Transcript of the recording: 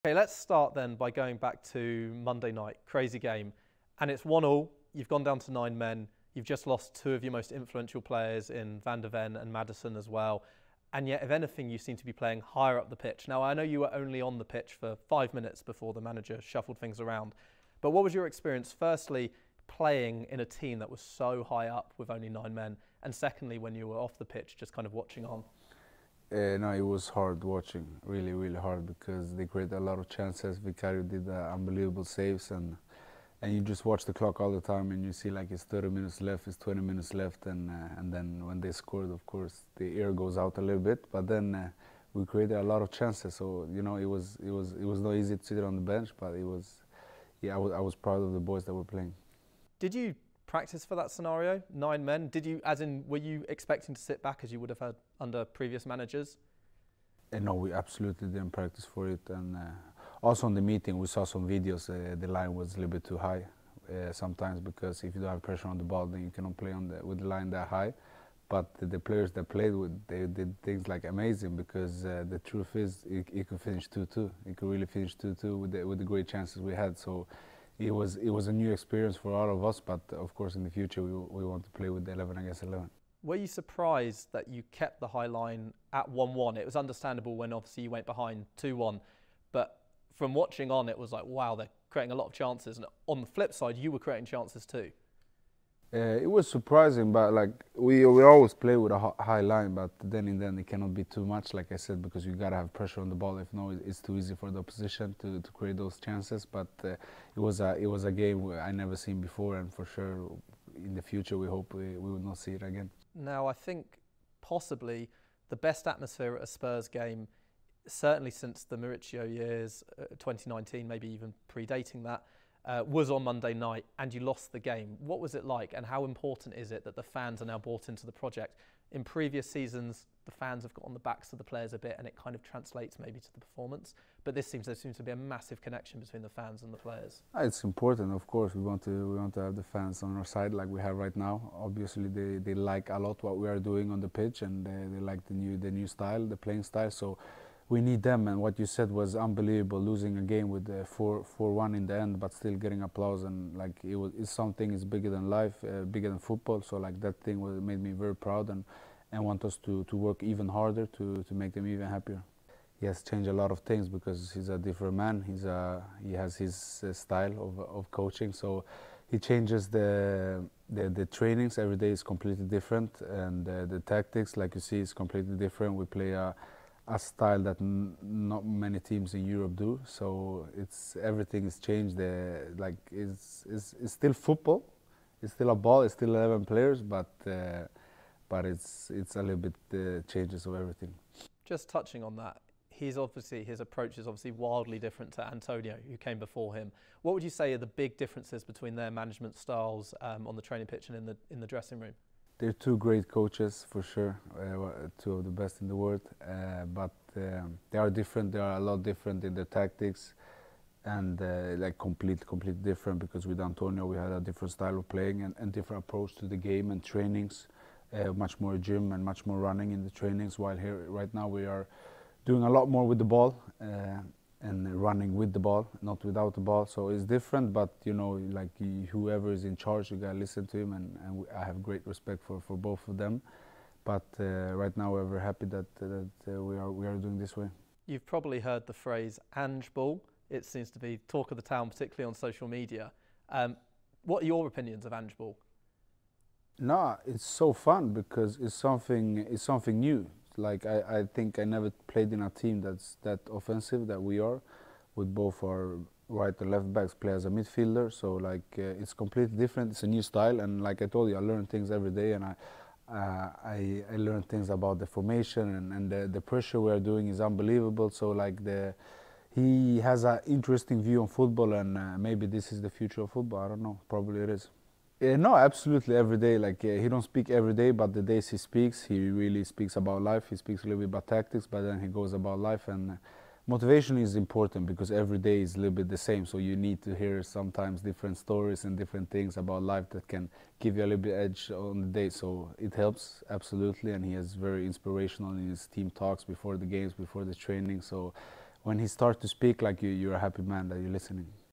Okay, let's start then by going back to Monday night, crazy game. And it's 1-1, you've gone down to 9 men, you've just lost two of your most influential players in Van der Ven and Maddison as well. And yet, if anything, you seem to be playing higher up the pitch. Now, I know you were only on the pitch for 5 minutes before the manager shuffled things around. But what was your experience, firstly, playing in a team that was so high up with only 9 men? And secondly, when you were off the pitch, just kind of watching on? No, it was hard watching, really, really hard, because they created a lot of chances. Vicario did unbelievable saves, and you just watch the clock all the time, and you see like it's 30 minutes left, it's 20 minutes left, and then when they scored, of course, the air goes out a little bit. But then we created a lot of chances, so you know it was not easy to sit on the bench, but it was, yeah, I was proud of the boys that were playing. Did you practice for that scenario, 9 men? Did you, as in, were you expecting to sit back as you would have had under previous managers? No, we absolutely didn't practice for it, and also in the meeting we saw some videos. The line was a little bit too high sometimes, because if you don't have pressure on the ball, then you cannot play with the line that high. But the players that played with, they did things like amazing, because the truth is it could finish 2-2. It could really finish 2-2 with the great chances we had. So it was a new experience for all of us, but of course in the future we want to play with the 11 against 11. Were you surprised that you kept the high line at 1-1? It was understandable when obviously you went behind 2-1, but from watching on, it was like, wow, they're creating a lot of chances. And on the flip side, you were creating chances too. It was surprising, but like we always play with a high line, but then it cannot be too much, like I said, because you gotta have pressure on the ball. If no, it's too easy for the opposition to create those chances. But it was a game I never seen before, and for sure in the future we hope we will not see it again. Now, I think possibly the best atmosphere at a Spurs game, certainly since the Mauricio years, 2019, maybe even predating that, was on Monday night, and you lost the game. What was it like, and how important is it that the fans are now bought into the project? In previous seasons, the fans have got on the backs of the players a bit, and it kind of translates maybe to the performance. But there seems to be a massive connection between the fans and the players. It's important, of course. We want to have the fans on our side, like we have right now. Obviously, they like a lot what we are doing on the pitch, and they like the new style, the playing style. So we need them, and what you said was unbelievable. Losing a game with 4-1 in the end, but still getting applause, and like it's something is bigger than life, bigger than football. So like that thing made me very proud, and want us to work even harder to make them even happier. He has changed a lot of things, because he's a different man. He has his style of coaching, so he changes the trainings. Every day is completely different, and the tactics, like you see, is completely different. We play a style that not many teams in Europe do. So everything is changed. Like it's still football. It's still a ball. It's still 11 players, but it's a little bit changes of everything. Just touching on that, his approach is obviously wildly different to Antonio, who came before him. What would you say are the big differences between their management styles on the training pitch and in the dressing room? They're two great coaches, for sure, two of the best in the world, but they are different. They are a lot different in their tactics, and like completely different, because with Antonio we had a different style of playing and different approach to the game and trainings, much more gym and much more running in the trainings, while here right now we are doing a lot more with the ball and running with the ball, not without the ball. So it's different, but you know, like whoever is in charge, you gotta listen to him, and I have great respect for both of them. But right now we're very happy that we are doing this way. You've probably heard the phrase Ange-Ball. It seems to be talk of the town, particularly on social media. What are your opinions of Ange-Ball? No, it's so fun, because it's something new. Like I think I never played in a team that's that offensive that we are, with both our right and left backs play as a midfielder. So like it's completely different. It's a new style, and like I told you, I learn things every day, and I learn things about the formation, and the pressure we are doing is unbelievable. So like he has an interesting view on football, and maybe this is the future of football. I don't know. Probably it is. No, absolutely, every day. Like he don't speak every day, but the days he speaks, he really speaks about life. He speaks a little bit about tactics, but then he goes about life. And motivation is important, because every day is a little bit the same. So you need to hear sometimes different stories and different things about life that can give you a little bit edge on the day. So it helps, absolutely. And he is very inspirational in his team talks before the games, before the training. So when he starts to speak, like you're a happy man that you're listening.